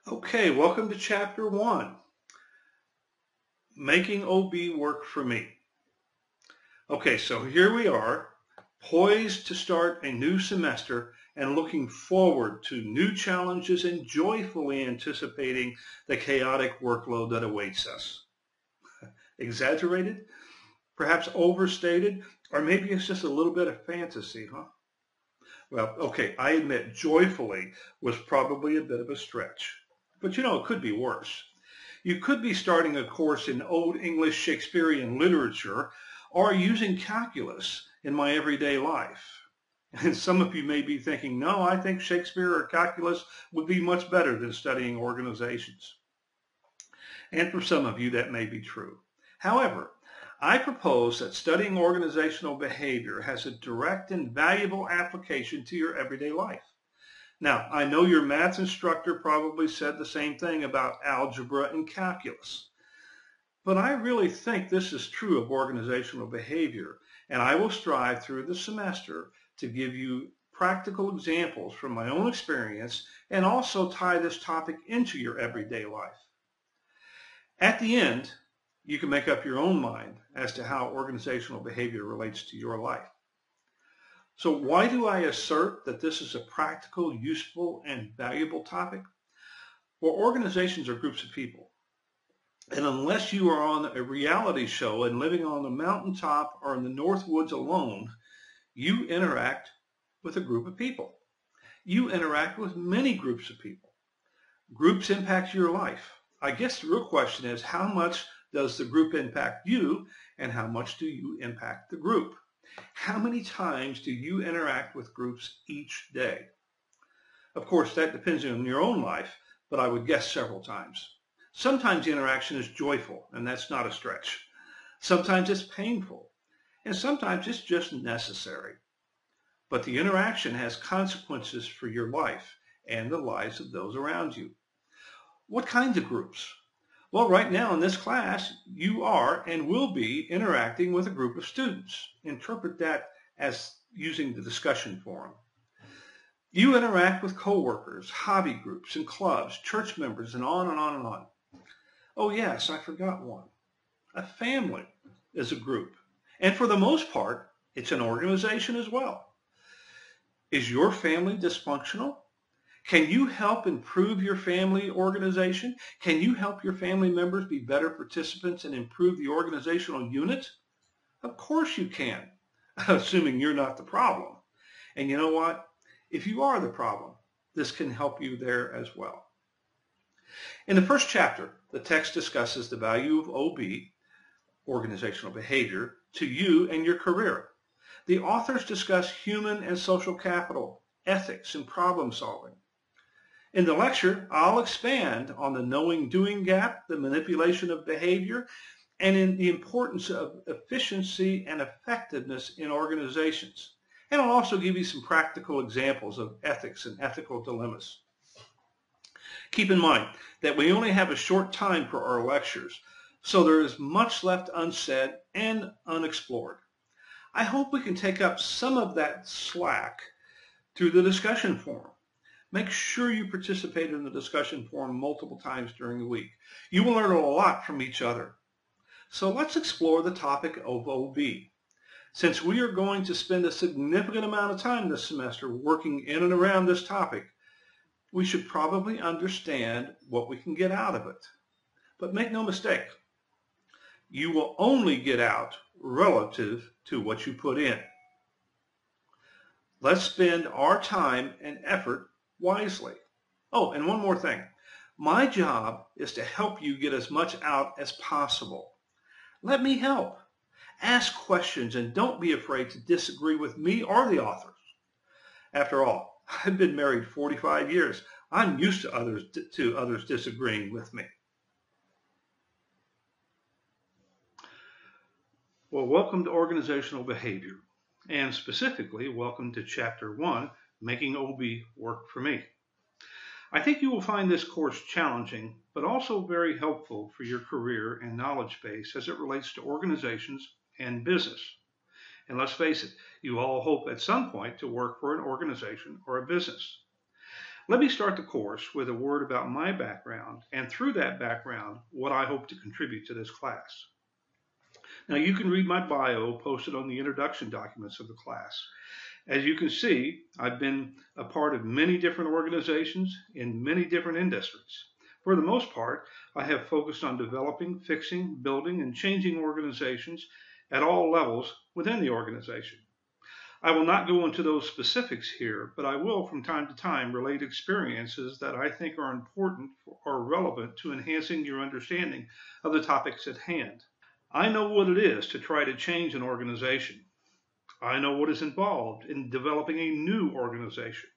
Okay, welcome to Chapter 1, Making OB Work for Me. Okay, so here we are, poised to start a new semester and looking forward to new challenges and joyfully anticipating the chaotic workload that awaits us. Exaggerated? Perhaps overstated? Or maybe it's just a little bit of fantasy, huh? Well, okay, I admit joyfully was probably a bit of a stretch. But it could be worse. You could be starting a course in Old English Shakespearean literature or using calculus in my everyday life. And some of you may be thinking, no, I think Shakespeare or calculus would be much better than studying organizations. And for some of you, that may be true. However, I propose that studying organizational behavior has a direct and valuable application to your everyday life. Now, I know your math instructor probably said the same thing about algebra and calculus, but I really think this is true of organizational behavior, and I will strive through the semester to give you practical examples from my own experience and also tie this topic into your everyday life. At the end, you can make up your own mind as to how organizational behavior relates to your life. So why do I assert that this is a practical, useful, and valuable topic? Well, organizations are groups of people. And unless you are on a reality show and living on the mountaintop or in the North Woods alone, you interact with a group of people. You interact with many groups of people. Groups impact your life. I guess the real question is, how much does the group impact you, and how much do you impact the group? How many times do you interact with groups each day? Of course, that depends on your own life, but I would guess several times. Sometimes the interaction is joyful, and that's not a stretch. Sometimes it's painful, and sometimes it's just necessary. But the interaction has consequences for your life and the lives of those around you. What kinds of groups? Well, right now in this class, you are and will be interacting with a group of students. Interpret that as using the discussion forum. You interact with coworkers, hobby groups, and clubs, church members, and on and on and on. Oh yes, I forgot one. A family is a group. And for the most part, it's an organization as well. Is your family dysfunctional? Can you help improve your family organization? Can you help your family members be better participants and improve the organizational unit? Of course you can, assuming you're not the problem. And you know what? If you are the problem, this can help you there as well. In the first chapter, the text discusses the value of OB, organizational behavior, to you and your career. The authors discuss human and social capital, ethics, and problem solving. In the lecture, I'll expand on the knowing-doing gap, the manipulation of behavior, and in the importance of efficiency and effectiveness in organizations. And I'll also give you some practical examples of ethics and ethical dilemmas. Keep in mind that we only have a short time for our lectures, so there is much left unsaid and unexplored. I hope we can take up some of that slack through the discussion forum. Make sure you participate in the discussion forum multiple times during the week. You will learn a lot from each other. So let's explore the topic of OB. Since we are going to spend a significant amount of time this semester working in and around this topic, we should probably understand what we can get out of it. But make no mistake, you will only get out relative to what you put in. Let's spend our time and effort wisely. Oh, and one more thing. My job is to help you get as much out as possible. Let me help. Ask questions and don't be afraid to disagree with me or the authors. After all, I've been married 45 years. I'm used to others disagreeing with me. Well, welcome to organizational behavior, and specifically, welcome to Chapter 1, Making OB Work for Me. I think you will find this course challenging, but also very helpful for your career and knowledge base as it relates to organizations and business. And let's face it, you all hope at some point to work for an organization or a business. Let me start the course with a word about my background, and through that background, what I hope to contribute to this class. Now, you can read my bio posted on the introduction documents of the class. As you can see, I've been a part of many different organizations in many different industries. For the most part, I have focused on developing, fixing, building, and changing organizations at all levels within the organization. I will not go into those specifics here, but I will from time to time relate experiences that I think are important or relevant to enhancing your understanding of the topics at hand. I know what it is to try to change an organization. I know what is involved in developing a new organization.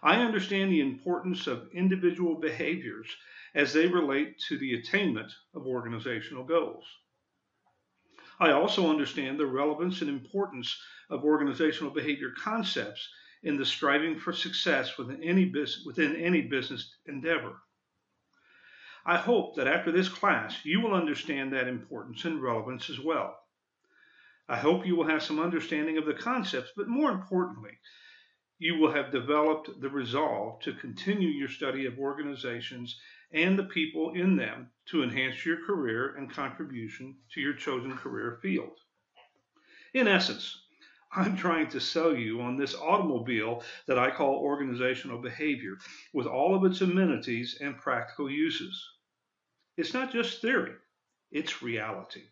I understand the importance of individual behaviors as they relate to the attainment of organizational goals. I also understand the relevance and importance of organizational behavior concepts in the striving for success within any business endeavor. I hope that after this class, you will understand that importance and relevance as well. I hope you will have some understanding of the concepts, but more importantly, you will have developed the resolve to continue your study of organizations and the people in them to enhance your career and contribution to your chosen career field. In essence, I'm trying to sell you on this automobile that I call organizational behavior with all of its amenities and practical uses. It's not just theory, it's reality.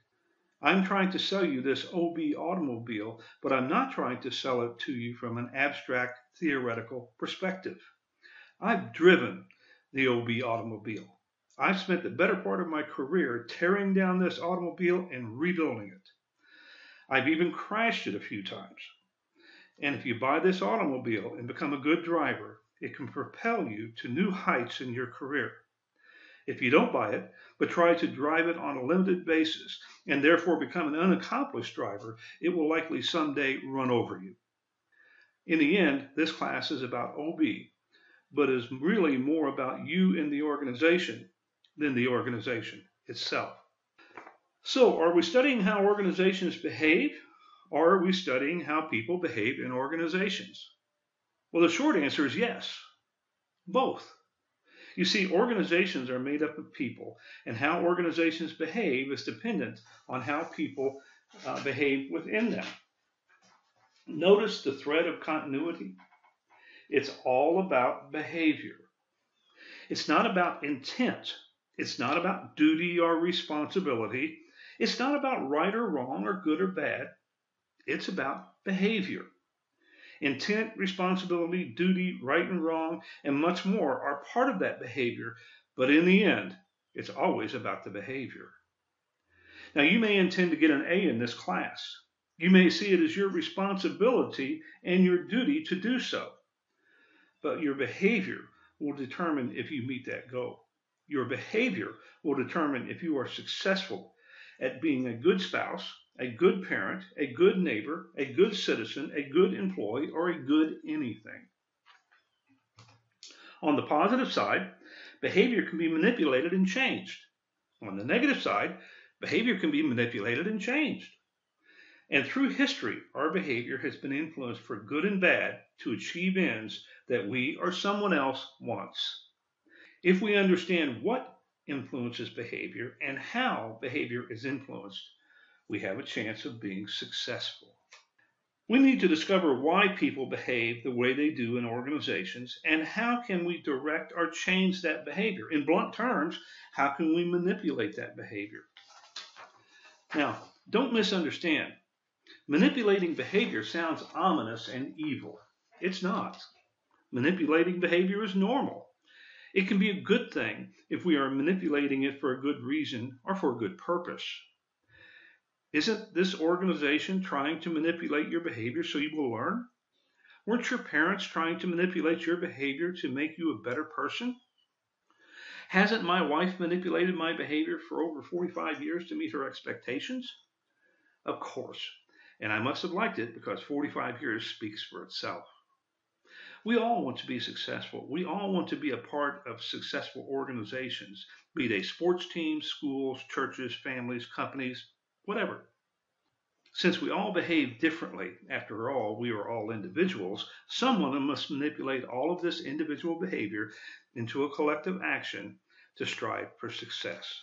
I'm trying to sell you this OB automobile, but I'm not trying to sell it to you from an abstract theoretical perspective. I've driven the OB automobile. I've spent the better part of my career tearing down this automobile and rebuilding it. I've even crashed it a few times. And if you buy this automobile and become a good driver, it can propel you to new heights in your career. If you don't buy it, but try to drive it on a limited basis and therefore become an unaccomplished driver, it will likely someday run over you. In the end, this class is about OB, but is really more about you in the organization than the organization itself. So, are we studying how organizations behave, or are we studying how people behave in organizations? Well, the short answer is yes, both. You see, organizations are made up of people, and how organizations behave is dependent on how people behave within them. Notice the thread of continuity. It's all about behavior. It's not about intent. It's not about duty or responsibility. It's not about right or wrong or good or bad. It's about behavior. Intent, responsibility, duty, right and wrong, and much more are part of that behavior, but in the end, it's always about the behavior. Now, you may intend to get an A in this class. You may see it as your responsibility and your duty to do so, but your behavior will determine if you meet that goal. Your behavior will determine if you are successful at being a good spouse, a good parent, a good neighbor, a good citizen, a good employee, or a good anything. On the positive side, behavior can be manipulated and changed. On the negative side, behavior can be manipulated and changed. And through history, our behavior has been influenced for good and bad to achieve ends that we or someone else wants. If we understand what influences behavior and how behavior is influenced, we have a chance of being successful. We need to discover why people behave the way they do in organizations and how can we direct or change that behavior. In blunt terms, how can we manipulate that behavior? Now, don't misunderstand. Manipulating behavior sounds ominous and evil. It's not. Manipulating behavior is normal. It can be a good thing if we are manipulating it for a good reason or for a good purpose. Isn't this organization trying to manipulate your behavior so you will learn? Weren't your parents trying to manipulate your behavior to make you a better person? Hasn't my wife manipulated my behavior for over 45 years to meet her expectations? Of course, and I must have liked it because 45 years speaks for itself. We all want to be successful. We all want to be a part of successful organizations, be they sports teams, schools, churches, families, companies, whatever. Since we all behave differently, after all, we are all individuals, someone must manipulate all of this individual behavior into a collective action to strive for success.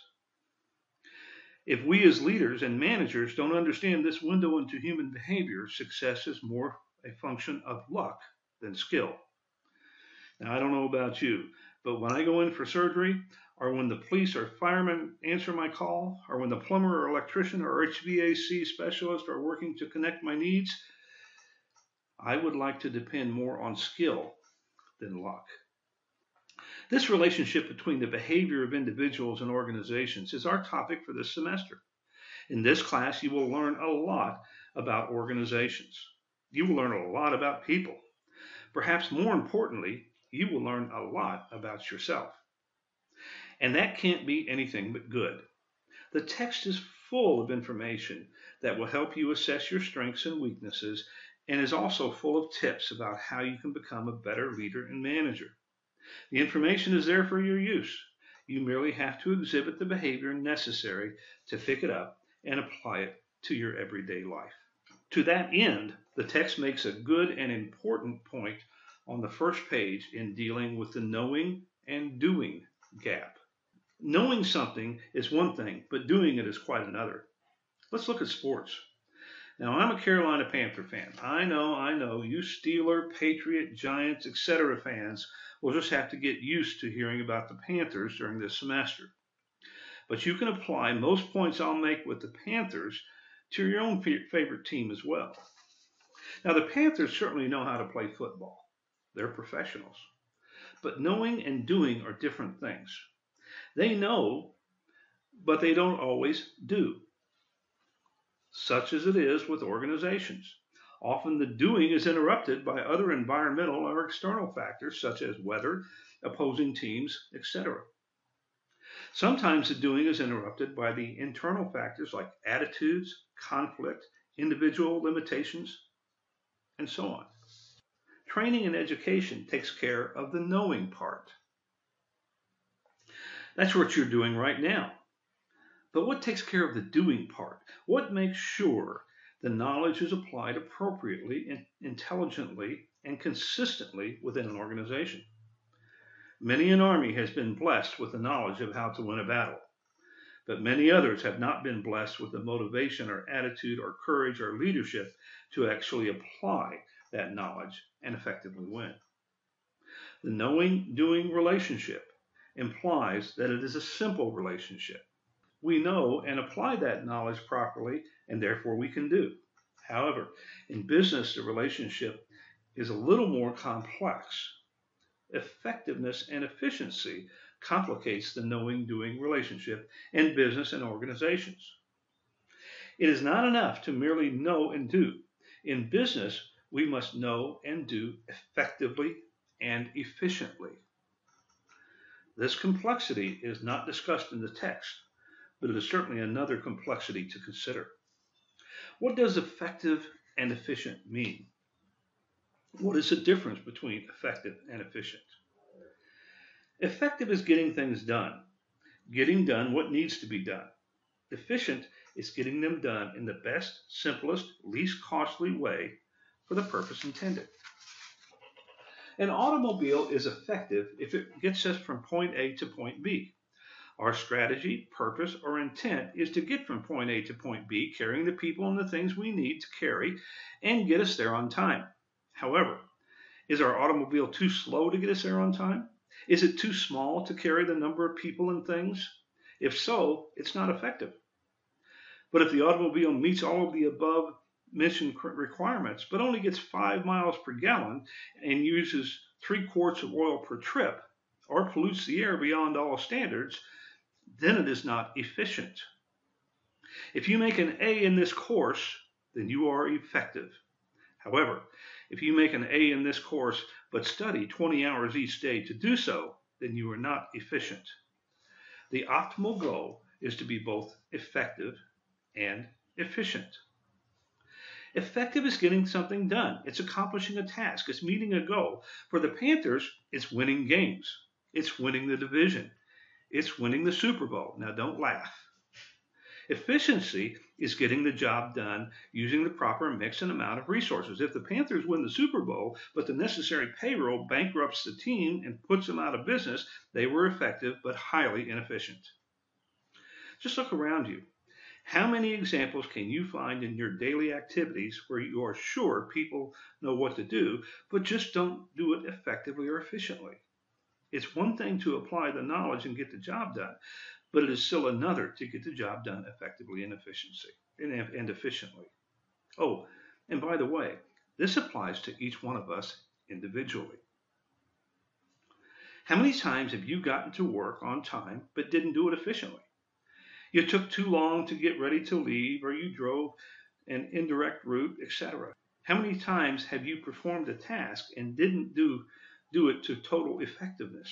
If we as leaders and managers don't understand this window into human behavior, success is more a function of luck than skill. Now, I don't know about you, but when I go in for surgery, or when the police or firemen answer my call, or when the plumber or electrician or HVAC specialist are working to connect my needs, I would like to depend more on skill than luck. This relationship between the behavior of individuals and organizations is our topic for this semester. In this class, you will learn a lot about organizations. You will learn a lot about people. Perhaps more importantly, you will learn a lot about yourself. And that can't be anything but good. The text is full of information that will help you assess your strengths and weaknesses, and is also full of tips about how you can become a better leader and manager. The information is there for your use. You merely have to exhibit the behavior necessary to pick it up and apply it to your everyday life. To that end, the text makes a good and important point on the first page in dealing with the knowing and doing gap. Knowing something is one thing, but doing it is quite another. Let's look at sports. Now, I'm a Carolina Panther fan. I know, you Steeler, Patriot, Giants, etc. fans will just have to get used to hearing about the Panthers during this semester. But you can apply most points I'll make with the Panthers to your own favorite team as well. Now, the Panthers certainly know how to play football. They're professionals. But knowing and doing are different things. They know, but they don't always do. Such as it is with organizations. Often the doing is interrupted by other environmental or external factors such as weather, opposing teams, etc. Sometimes the doing is interrupted by the internal factors like attitudes, conflict, individual limitations, and so on. Training and education takes care of the knowing part. That's what you're doing right now. But what takes care of the doing part? What makes sure the knowledge is applied appropriately, intelligently, and consistently within an organization? Many an army has been blessed with the knowledge of how to win a battle, but many others have not been blessed with the motivation or attitude or courage or leadership to actually apply that knowledge and effectively win. The knowing-doing relationship implies that it is a simple relationship. We know and apply that knowledge properly, and therefore we can do. However, in business, the relationship is a little more complex. Effectiveness and efficiency complicates the knowing-doing relationship in business and organizations. It is not enough to merely know and do. In business, we must know and do effectively and efficiently. This complexity is not discussed in the text, but it is certainly another complexity to consider. What does effective and efficient mean? What is the difference between effective and efficient? Effective is getting things done what needs to be done. Efficient is getting them done in the best, simplest, least costly way for the purpose intended. An automobile is effective if it gets us from point A to point B. Our strategy, purpose, or intent is to get from point A to point B, carrying the people and the things we need to carry and get us there on time. However, is our automobile too slow to get us there on time? Is it too small to carry the number of people and things? If so, it's not effective. But if the automobile meets all of the above mentioned requirements, but only gets 5 miles per gallon and uses 3 quarts of oil per trip, or pollutes the air beyond all standards, then it is not efficient. If you make an A in this course, then you are effective. However, if you make an A in this course but study 20 hours each day to do so, then you are not efficient. The optimal goal is to be both effective and efficient. Effective is getting something done. It's accomplishing a task. It's meeting a goal. For the Panthers, it's winning games. It's winning the division. It's winning the Super Bowl. Now, don't laugh. Efficiency is getting the job done using the proper mix and amount of resources. If the Panthers win the Super Bowl, but the necessary payroll bankrupts the team and puts them out of business, they were effective but highly inefficient. Just look around you. How many examples can you find in your daily activities where you are sure people know what to do, but just don't do it effectively or efficiently? It's one thing to apply the knowledge and get the job done, but it is still another to get the job done effectively and efficiently. Oh, and by the way, this applies to each one of us individually. How many times have you gotten to work on time but didn't do it efficiently? You took too long to get ready to leave, or you drove an indirect route, etc. How many times have you performed a task and didn't do it to total effectiveness?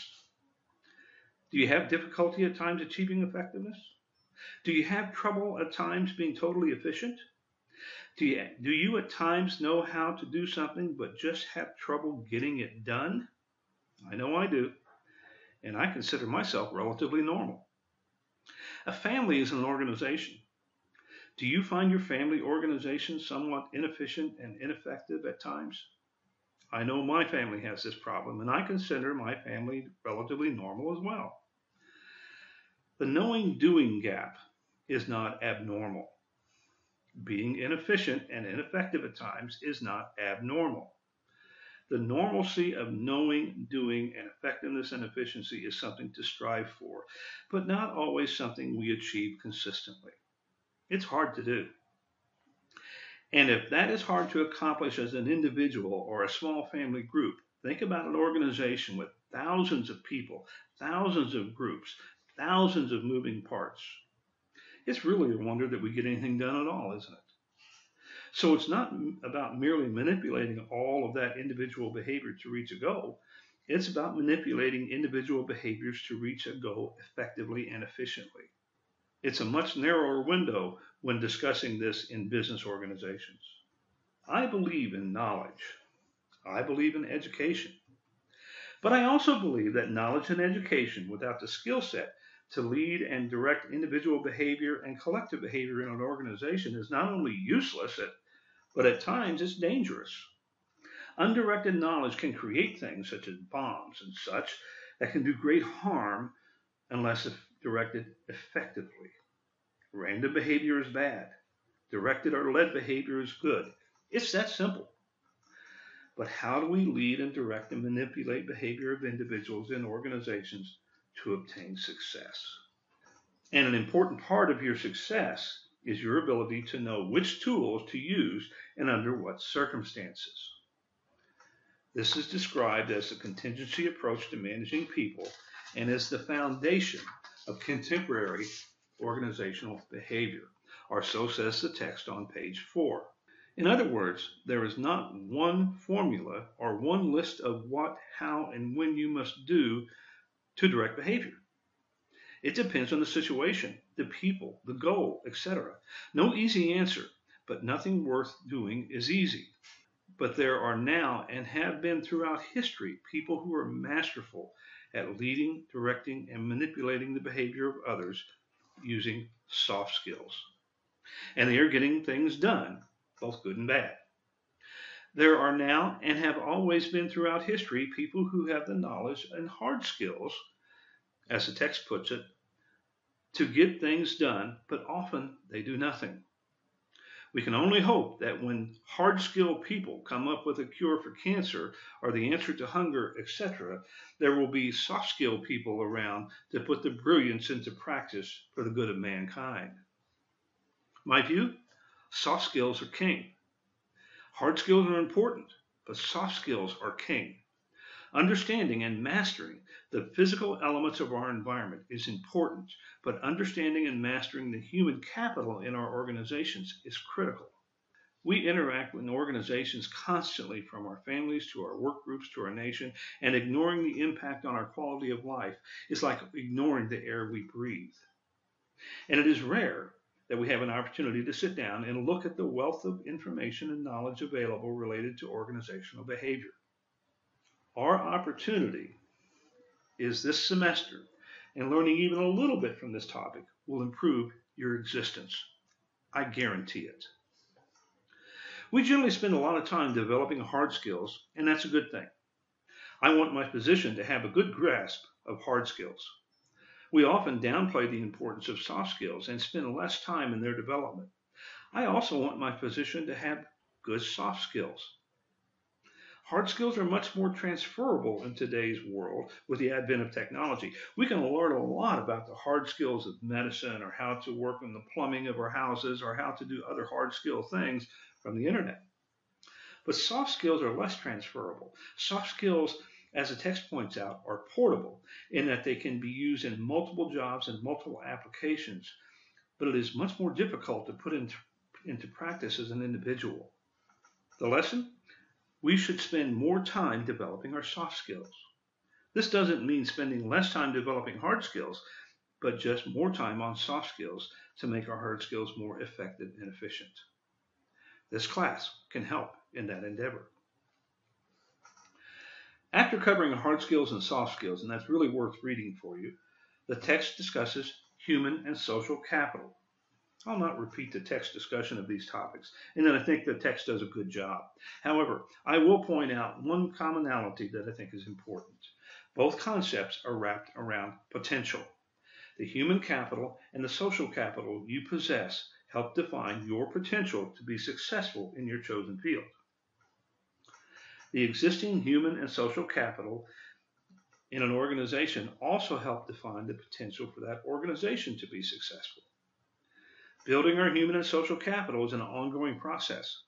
Do you have difficulty at times achieving effectiveness? Do you have trouble at times being totally efficient? Do you at times know how to do something but just have trouble getting it done? I know I do, and I consider myself relatively normal. A family is an organization. Do you find your family organization somewhat inefficient and ineffective at times? I know my family has this problem, and I consider my family relatively normal as well. The knowing-doing gap is not abnormal. Being inefficient and ineffective at times is not abnormal. The normalcy of knowing, doing, and effectiveness and efficiency is something to strive for, but not always something we achieve consistently. It's hard to do. And if that is hard to accomplish as an individual or a small family group, think about an organization with thousands of people, thousands of groups, thousands of moving parts. It's really a wonder that we get anything done at all, isn't it? So it's not about merely manipulating all of that individual behavior to reach a goal. It's about manipulating individual behaviors to reach a goal effectively and efficiently. It's a much narrower window when discussing this in business organizations. I believe in knowledge. I believe in education. But I also believe that knowledge and education without the skill set to lead and direct individual behavior and collective behavior in an organization is not only useless, but at times it's dangerous. Undirected knowledge can create things such as bombs and such that can do great harm unless directed effectively. Random behavior is bad. Directed or led behavior is good. It's that simple. But how do we lead and direct and manipulate behavior of individuals and organizations to obtain success? And an important part of your success is your ability to know which tools to use and under what circumstances. This is described as the contingency approach to managing people and is the foundation of contemporary organizational behavior, or so says the text on page 4. In other words, there is not one formula or one list of what, how, and when you must do to direct behavior. It depends on the situation, the people, the goal, etc. No easy answer, but nothing worth doing is easy. But there are now and have been throughout history people who are masterful at leading, directing, and manipulating the behavior of others using soft skills. And they are getting things done, both good and bad. There are now and have always been throughout history people who have the knowledge and hard skills, as the text puts it, to get things done, but often they do nothing. We can only hope that when hard-skilled people come up with a cure for cancer or the answer to hunger, etc., there will be soft-skilled people around to put the brilliance into practice for the good of mankind. My view, soft skills are king. Hard skills are important, but soft skills are king. Understanding and mastering the physical elements of our environment is important, but understanding and mastering the human capital in our organizations is critical. We interact with organizations constantly, from our families to our work groups to our nation, and ignoring the impact on our quality of life is like ignoring the air we breathe. And it is rare that we have an opportunity to sit down and look at the wealth of information and knowledge available related to organizational behavior. Our opportunity is this semester, and learning even a little bit from this topic will improve your existence. I guarantee it. We generally spend a lot of time developing hard skills, and that's a good thing. I want my position to have a good grasp of hard skills. We often downplay the importance of soft skills and spend less time in their development. I also want my position to have good soft skills. Hard skills are much more transferable in today's world with the advent of technology. We can learn a lot about the hard skills of medicine or how to work on the plumbing of our houses or how to do other hard skill things from the internet. But soft skills are less transferable. Soft skills, as the text points out, are portable in that they can be used in multiple jobs and multiple applications, but it is much more difficult to put into practice as an individual. The lesson? We should spend more time developing our soft skills. This doesn't mean spending less time developing hard skills, but just more time on soft skills to make our hard skills more effective and efficient. This class can help in that endeavor. After covering hard skills and soft skills, and that's really worth reading for you, the text discusses human and social capital. I'll not repeat the text discussion of these topics, and then I think the text does a good job. However, I will point out one commonality that I think is important. Both concepts are wrapped around potential. The human capital and the social capital you possess help define your potential to be successful in your chosen field. The existing human and social capital in an organization also help define the potential for that organization to be successful. Building our human and social capital is an ongoing process,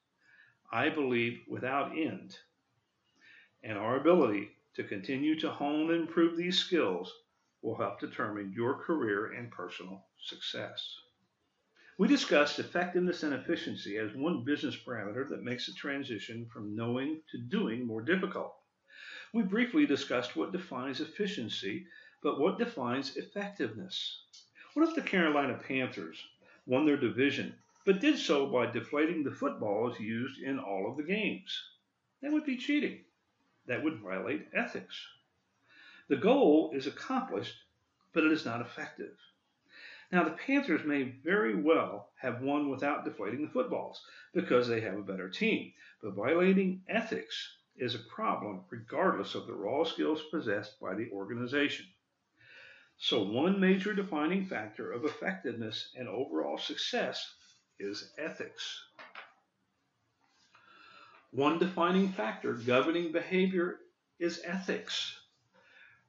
I believe, without end. And our ability to continue to hone and improve these skills will help determine your career and personal success. We discussed effectiveness and efficiency as one business parameter that makes the transition from knowing to doing more difficult. We briefly discussed what defines efficiency, but what defines effectiveness? What if the Carolina Panthers won their division, but did so by deflating the footballs used in all of the games? That would be cheating. That would violate ethics. The goal is accomplished, but it is not effective. Now, the Panthers may very well have won without deflating the footballs because they have a better team, but violating ethics is a problem regardless of the raw skills possessed by the organization. So one major defining factor of effectiveness and overall success is ethics. One defining factor governing behavior is ethics.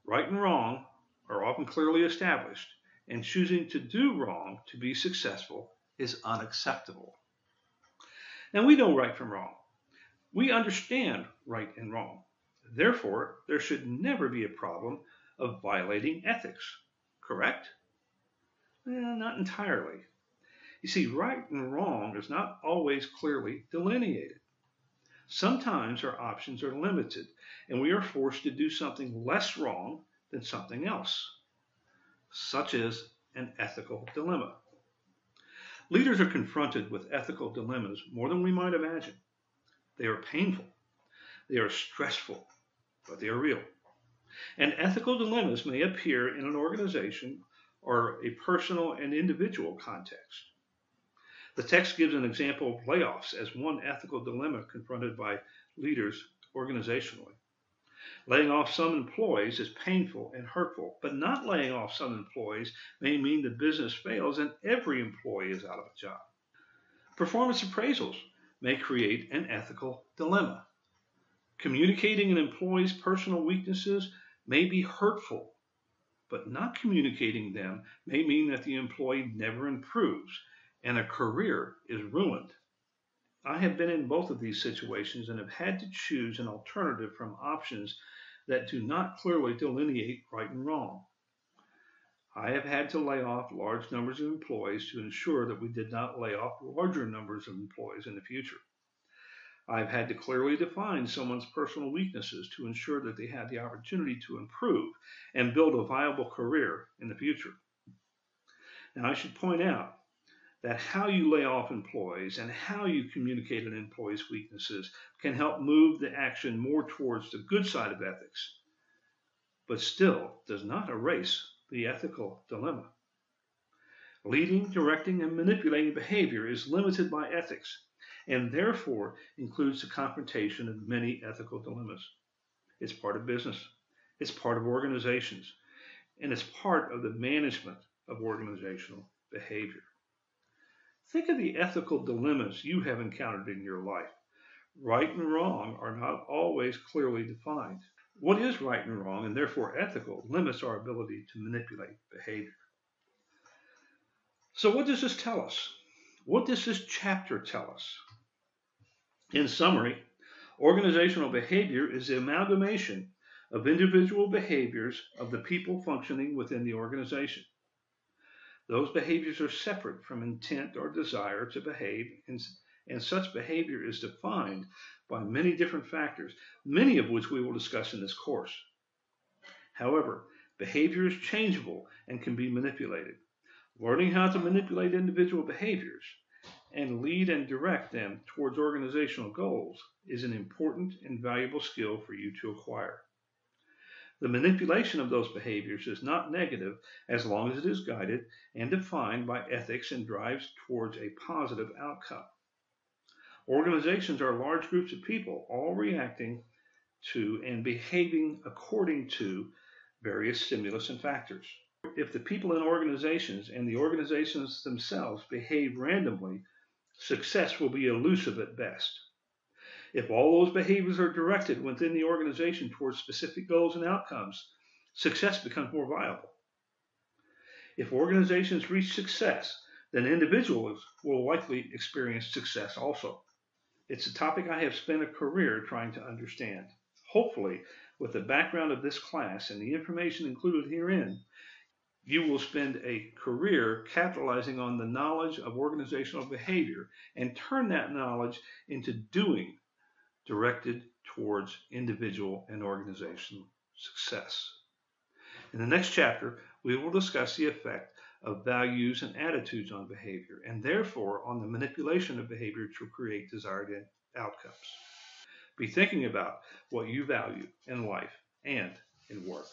Right and wrong are often clearly established, and choosing to do wrong to be successful is unacceptable. Now we know right from wrong. We understand right and wrong. Therefore, there should never be a problem of violating ethics, correct? Not entirely. You see, right and wrong is not always clearly delineated. Sometimes our options are limited, and we are forced to do something less wrong than something else, such as an ethical dilemma. Leaders are confronted with ethical dilemmas more than we might imagine. They are painful, they are stressful, but they are real. And ethical dilemmas may appear in an organization or a personal and individual context. The text gives an example of layoffs as one ethical dilemma confronted by leaders organizationally. Laying off some employees is painful and hurtful, but not laying off some employees may mean the business fails and every employee is out of a job. Performance appraisals may create an ethical dilemma. Communicating an employee's personal weaknesses may be hurtful, but not communicating them may mean that the employee never improves and a career is ruined. I have been in both of these situations and have had to choose an alternative from options that do not clearly delineate right and wrong. I have had to lay off large numbers of employees to ensure that we did not lay off larger numbers of employees in the future. I've had to clearly define someone's personal weaknesses to ensure that they had the opportunity to improve and build a viable career in the future. Now, I should point out that how you lay off employees and how you communicate an employee's weaknesses can help move the action more towards the good side of ethics, but still does not erase the ethical dilemma. Leading, directing, and manipulating behavior is limited by ethics and therefore includes the confrontation of many ethical dilemmas. It's part of business, it's part of organizations, and it's part of the management of organizational behavior. Think of the ethical dilemmas you have encountered in your life. Right and wrong are not always clearly defined. What is right and wrong, and therefore ethical, limits our ability to manipulate behavior. So, what does this tell us? What does this chapter tell us? In summary, organizational behavior is the amalgamation of individual behaviors of the people functioning within the organization. Those behaviors are separate from intent or desire to behave, and such behavior is defined by many different factors, many of which we will discuss in this course. However, behavior is changeable and can be manipulated. Learning how to manipulate individual behaviors and lead and direct them towards organizational goals is an important and valuable skill for you to acquire. The manipulation of those behaviors is not negative as long as it is guided and defined by ethics and drives towards a positive outcome. Organizations are large groups of people all reacting to and behaving according to various stimulus and factors. If the people in organizations and the organizations themselves behave randomly, success will be elusive at best. If all those behaviors are directed within the organization towards specific goals and outcomes, success becomes more viable. If organizations reach success, then individuals will likely experience success also. It's a topic I have spent a career trying to understand. Hopefully, with the background of this class and the information included herein, you will spend a career capitalizing on the knowledge of organizational behavior and turn that knowledge into doing directed towards individual and organizational success. In the next chapter, we will discuss the effect of values and attitudes on behavior, and therefore on the manipulation of behavior to create desired outcomes. Be thinking about what you value in life and in work.